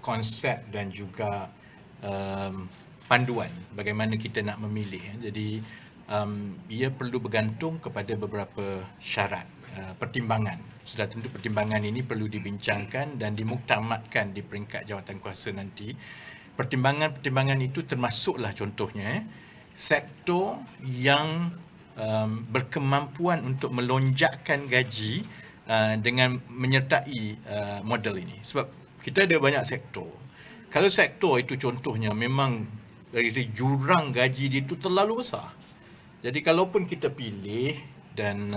konsep dan juga panduan bagaimana kita nak memilih. Jadi ia perlu bergantung kepada beberapa syarat, pertimbangan. Sudah tentu pertimbangan ini perlu dibincangkan dan dimuktamadkan di peringkat jawatankuasa nanti. Pertimbangan-pertimbangan itu termasuklah contohnya sektor yang berkemampuan untuk melonjakkan gaji dengan menyertai model ini. Sebab kita ada banyak sektor. Kalau sektor itu contohnya memang dari jurang gaji dia itu terlalu besar. Jadi kalaupun kita pilih dan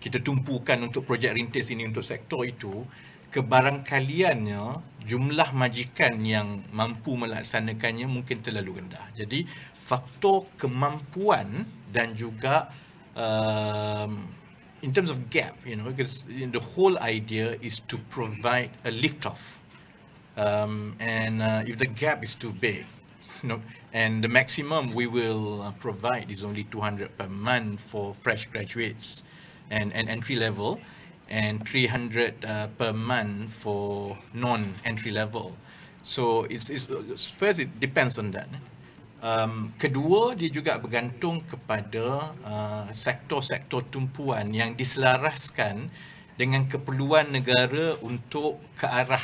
kita tumpukan untuk projek rintis ini untuk sektor itu, kebarangkaliannya jumlah majikan yang mampu melaksanakannya mungkin terlalu rendah. Jadi faktor kemampuan dan juga in terms of gap, because the whole idea is to provide a lift off. And if the gap is too big, and the maximum we will provide is only 200 per month for fresh graduates and entry level, and 300 per month for non-entry level. So it's first it depends on that. Kedua, dia juga bergantung kepada sektor-sektor tumpuan yang diselaraskan dengan keperluan negara untuk ke arah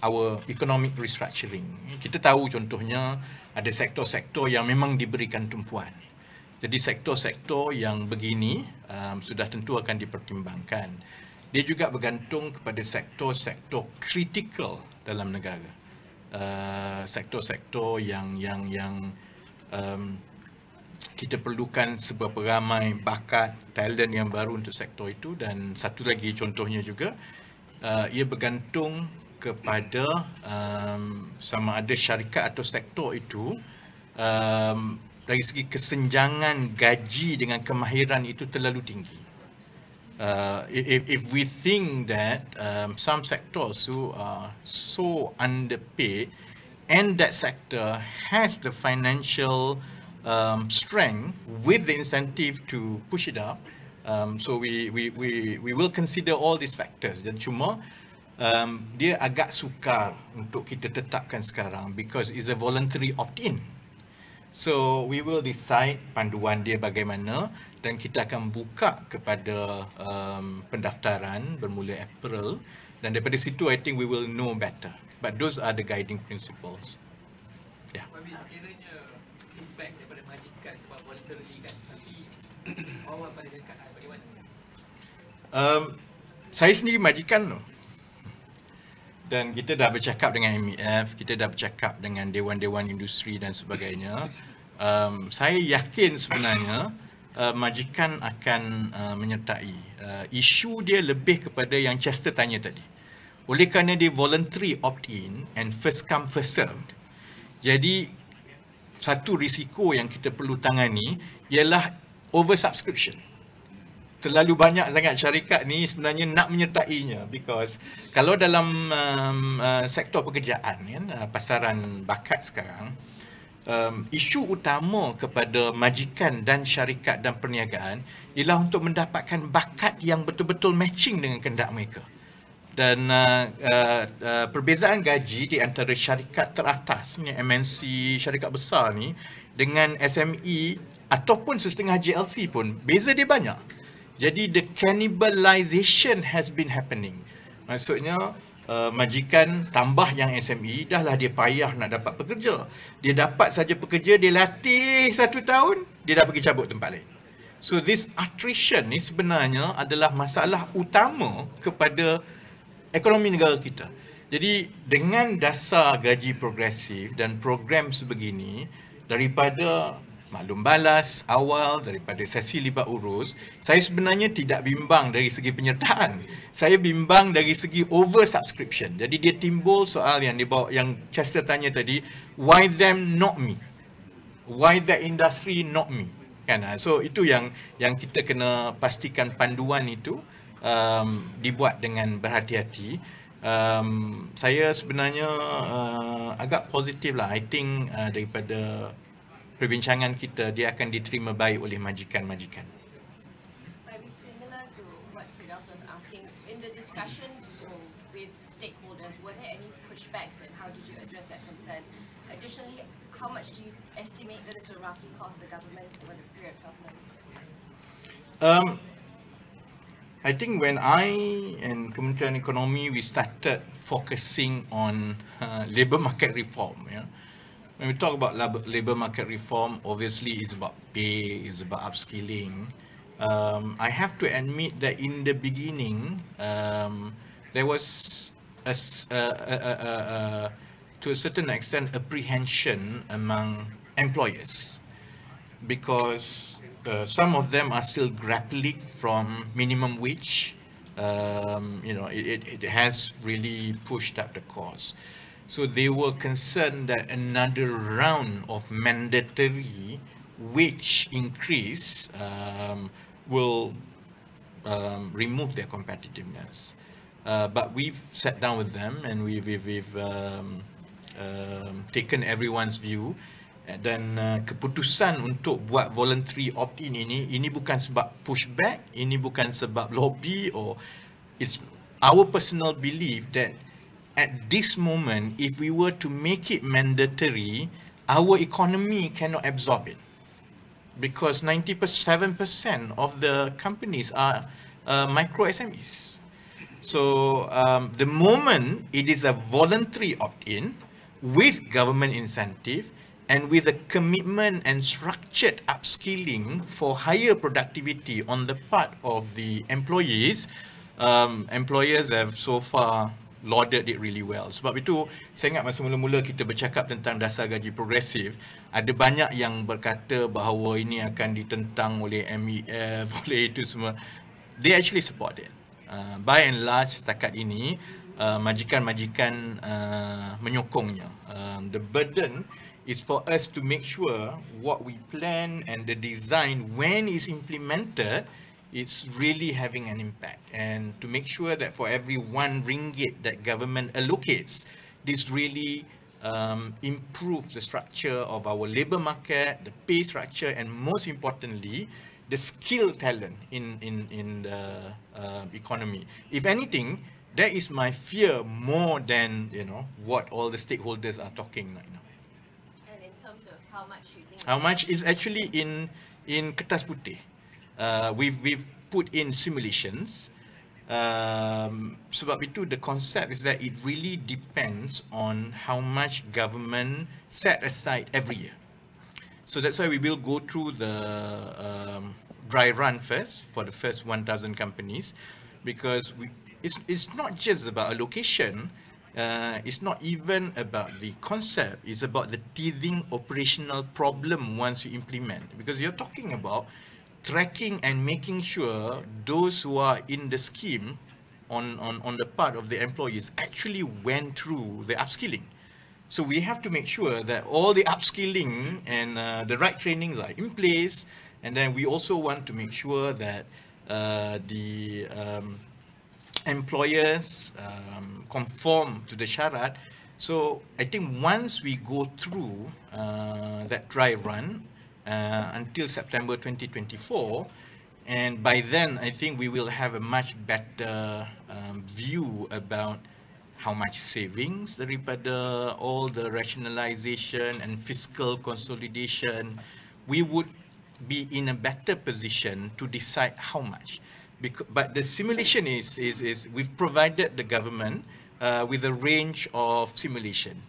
our economic restructuring. Kita tahu contohnya ada sektor-sektor yang memang diberikan tumpuan. Jadi sektor-sektor yang begini sudah tentu akan dipertimbangkan. Dia juga bergantung kepada sektor-sektor kritikal dalam negara. Sektor-sektor yang kita perlukan seberapa ramai bakat, talent yang baru untuk sektor itu. Dan satu lagi contohnya juga, ia bergantung kepada sama ada syarikat atau sektor itu dari segi kesenjangan gaji dengan kemahiran itu terlalu tinggi. If we think that some sectors who are so underpaid and that sector has the financial strength with the incentive to push it up, so we will consider all these factors. Dan cuma dia agak sukar untuk kita tetapkan sekarang because it's a voluntary opt-in. So we will decide panduan dia bagaimana dan kita akan buka kepada pendaftaran bermula April, dan daripada situ I think we will know better. But those are the guiding principles. Yeah. Tapi sekiranya impact daripada majikan sebab voluntary kan, tapi awal pada dekat bagaimana? Saya sendiri majikan dan kita dah bercakap dengan MEF, kita dah bercakap dengan dewan-dewan industri dan sebagainya. Saya yakin sebenarnya majikan akan menyertai. Isu dia lebih kepada yang Chester tanya tadi. Oleh kerana dia voluntary opt-in and first come first served, jadi satu risiko yang kita perlu tangani ialah oversubscription. Terlalu banyak sangat syarikat ni sebenarnya nak menyertainya, because kalau dalam sektor pekerjaan kan, pasaran bakat sekarang, isu utama kepada majikan dan syarikat dan perniagaan ialah untuk mendapatkan bakat yang betul-betul matching dengan kehendak mereka. Dan perbezaan gaji di antara syarikat teratas ni, MNC, syarikat besar ni, dengan SME ataupun setengah JLC pun beza dia banyak. Jadi the cannibalization has been happening. Maksudnya majikan tambah yang SME, dahlah dia payah nak dapat pekerja. Dia dapat saja pekerja, dia latih 1 tahun, dia dah pergi cabut tempat lain. So this attrition ni sebenarnya adalah masalah utama kepada ekonomi negara kita. Jadi dengan dasar gaji progresif dan program sebegini, daripada maklum balas awal, daripada sesi libat urus, saya sebenarnya tidak bimbang dari segi penyertaan. Saya bimbang dari segi oversubscription. Jadi dia timbul soal yang dibawa, yang Chester tanya tadi, why them not me? Why that industry not me? Kan? So itu yang kita kena pastikan panduan itu dibuat dengan berhati-hati. Saya sebenarnya agak positif lah. I think daripada perbincangan kita, dia akan diterima baik oleh majikan-majikan. Maybe similar to what Firdaus was asking, in the discussions with stakeholders, were there any pushbacks and how did you address that concerns? Additionally, how much do you estimate that this will roughly cost the government over the period of 12 months? I think when I and Kementerian Ekonomi, we started focusing on labour market reform. Yeah? When we talk about labour market reform, obviously it's about pay, it's about upskilling. I have to admit that in the beginning, there was, to a certain extent, apprehension among employers, because some of them are still grappling from minimum wage. It has really pushed up the cost. So they were concerned that another round of mandatory wage increase will remove their competitiveness. But we've sat down with them and we've taken everyone's view. Dan keputusan untuk buat voluntary opt-in ini bukan sebab pushback, ini bukan sebab lobby, or it's our personal belief that at this moment, if we were to make it mandatory, our economy cannot absorb it, because 97% of the companies are micro SMEs. So the moment it is a voluntary opt-in with government incentive, and with a commitment and structured upskilling for higher productivity on the part of the employees, employers have so far lauded it really well. Sebab itu, saya ingat masa mula-mula kita bercakap tentang dasar gaji progresif, ada banyak yang berkata bahawa ini akan ditentang oleh MEF, oleh itu semua. They actually support it. By and large, setakat ini, majikan-majikan menyokongnya. The burden is for us to make sure what we plan and the design, when it's implemented, it's really having an impact. And to make sure that for every RM1 that government allocates, this really improves the structure of our labor market, the pay structure, and most importantly, the skilled talent in the economy. If anything, that is my fear more than what all the stakeholders are talking right now. How much you think? How much is actually in kertas putih. We've put in simulations. Sebab itu the concept is that it really depends on how much government set aside every year. So that's why we will go through the dry run first for the first 1,000 companies, because it's not just about allocation. It's not even about the concept, it's about the teething operational problem once you implement. Because you're talking about tracking and making sure those who are in the scheme on the part of the employees actually went through the upskilling. So we have to make sure that all the upskilling and the right trainings are in place, and then we also want to make sure that the employers conform to the syarat. So I think once we go through that dry run until September 2024, and by then I think we will have a much better view about how much savings daripada all the rationalization and fiscal consolidation. We would be in a better position to decide how much. But the simulation is we've provided the government with a range of simulation.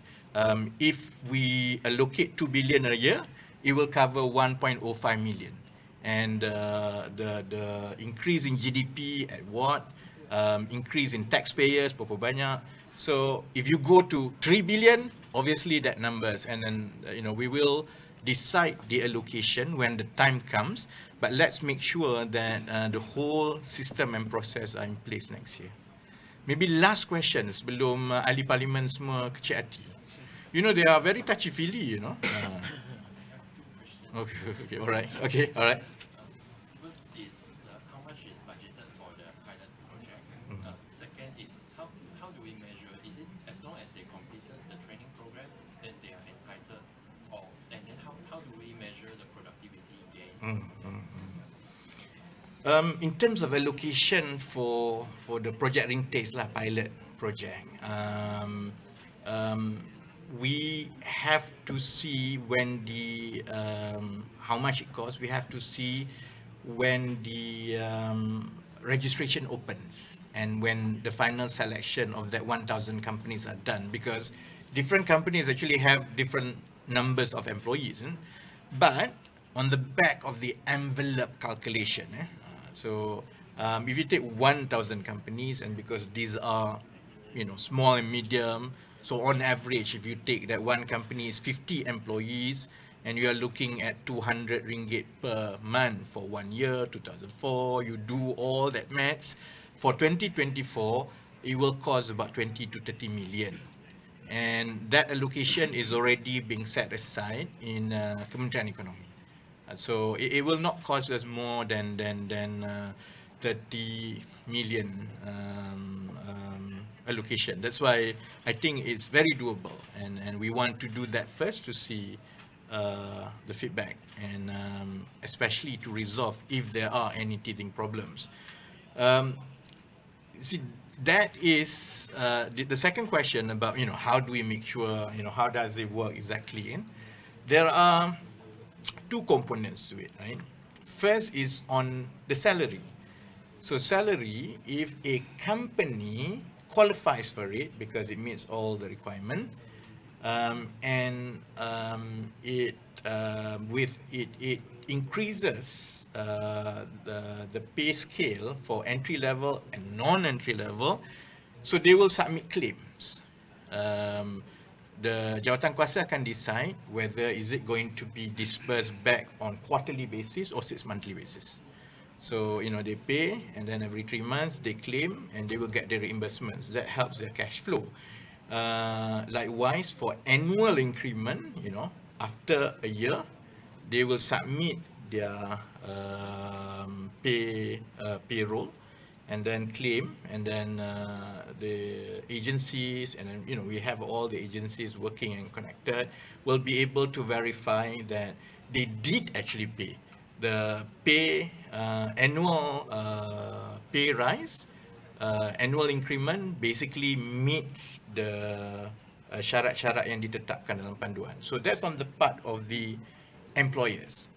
If we allocate 2 billion a year, it will cover 1.05 million. And the increase in GDP at what? Increase in taxpayers, berapa banyak. So if you go to 3 billion, obviously that numbers, and then we will decide the allocation when the time comes. But let's make sure that the whole system and process are in place next year. Maybe last question sebelum ahli parlimen semua kecil hati. They are very touchy-feely, Okay, all right. Okay, all right. First is how much is budgeted for the pilot project. Second is how do we measure? Is it as long as they completed the training program, then they are entitled, and then how do we measure the productivity gain? In terms of allocation for the project rintis lah, pilot project, we have to see when the how much it costs. We have to see when the registration opens and when the final selection of that 1,000 companies are done, because different companies actually have different numbers of employees. But on the back of the envelope calculation, so if you take 1,000 companies, and because these are, small and medium, so on average, if you take that one company is 50 employees, and you are looking at 200 ringgit per month for 1 year, 2004, you do all that maths, for 2024, it will cost about 20 to 30 million. And that allocation is already being set aside in Kementerian Ekonomi. So it will not cost us more than 30 million allocation. That's why I think it's very doable, and we want to do that first to see the feedback, and especially to resolve if there are any teething problems. See, that is the second question about, how do we make sure, how does it work exactly? There are two components to it, right? First is on the salary. So salary, if a company qualifies for it because it meets all the requirement, and it increases the pay scale for entry level and non-entry level, so they will submit claims. The Jawatankuasa akan decide whether is it going to be disbursed back on quarterly basis or 6 monthly basis. So, they pay, and then every 3 months they claim, and they will get their reimbursements. That helps their cash flow. Likewise, for annual increment, after a year, they will submit their payroll, and then claim, and then the agencies, and then, we have all the agencies working and connected, will be able to verify that they did actually pay. The annual pay rise, annual increment basically meets the syarat-syarat yang ditetapkan dalam panduan. So that's on the part of the employers.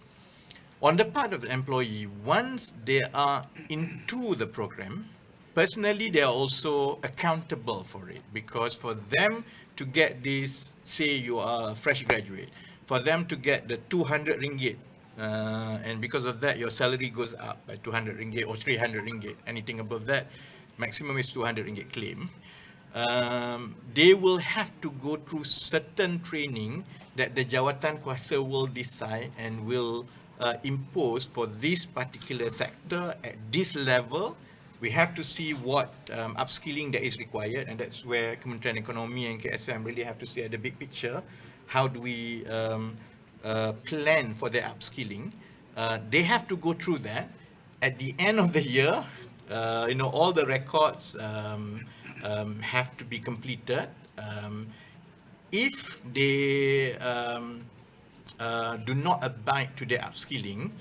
On the part of the employee, once they are into the program, personally they are also accountable for it, because for them to get this, say you are a fresh graduate, for them to get the 200 ringgit, and because of that your salary goes up by 200 ringgit or 300 ringgit, anything above that, maximum is 200 ringgit claim, they will have to go through certain training that the Jawatankuasa will decide and will impose for this particular sector at this level. We have to see what upskilling that is required, and that's where Kementerian Ekonomi and KSM really have to see at the big picture. How do we plan for their upskilling? They have to go through that. At the end of the year, all the records have to be completed. If they do not abide to their upskilling,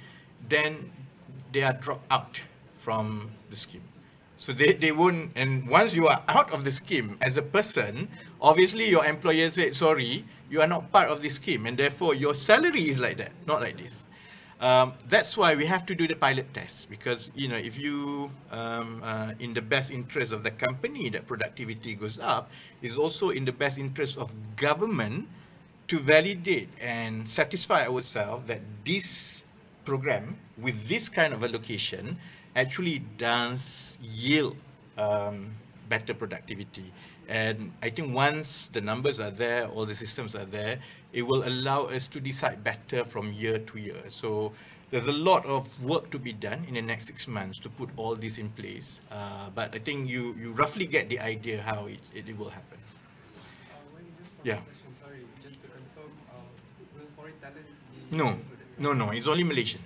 then they are dropped out from the scheme. So they won't, and once you are out of the scheme as a person, obviously your employer said, sorry, you are not part of this scheme, and therefore your salary is like that, not like this. That's why we have to do the pilot test, because if you in the best interest of the company that productivity goes up, is also in the best interest of government to validate and satisfy ourselves that this program with this kind of allocation actually does yield better productivity. And I think once the numbers are there, all the systems are there, it will allow us to decide better from year to year. So there's a lot of work to be done in the next 6 months to put all this in place. But I think you roughly get the idea how it will happen. Yeah. Sorry, just to confirm, will foreign talents be No, it's only Malaysian.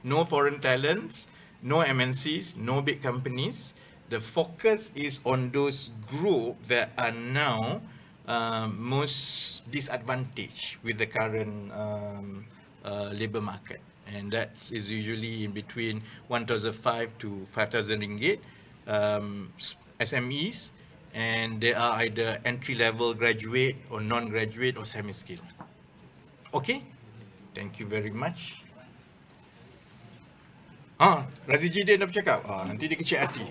No foreign talents, no MNCs, no big companies. The focus is on those groups that are now most disadvantaged with the current labor market. and that is usually in between 1,500 to 5,000 ringgit, SMEs, and they are either entry-level graduate or non-graduate or semi-skilled. Okay, thank you very much. Razi Jidin dah bercakap. Nanti dia kecil hati.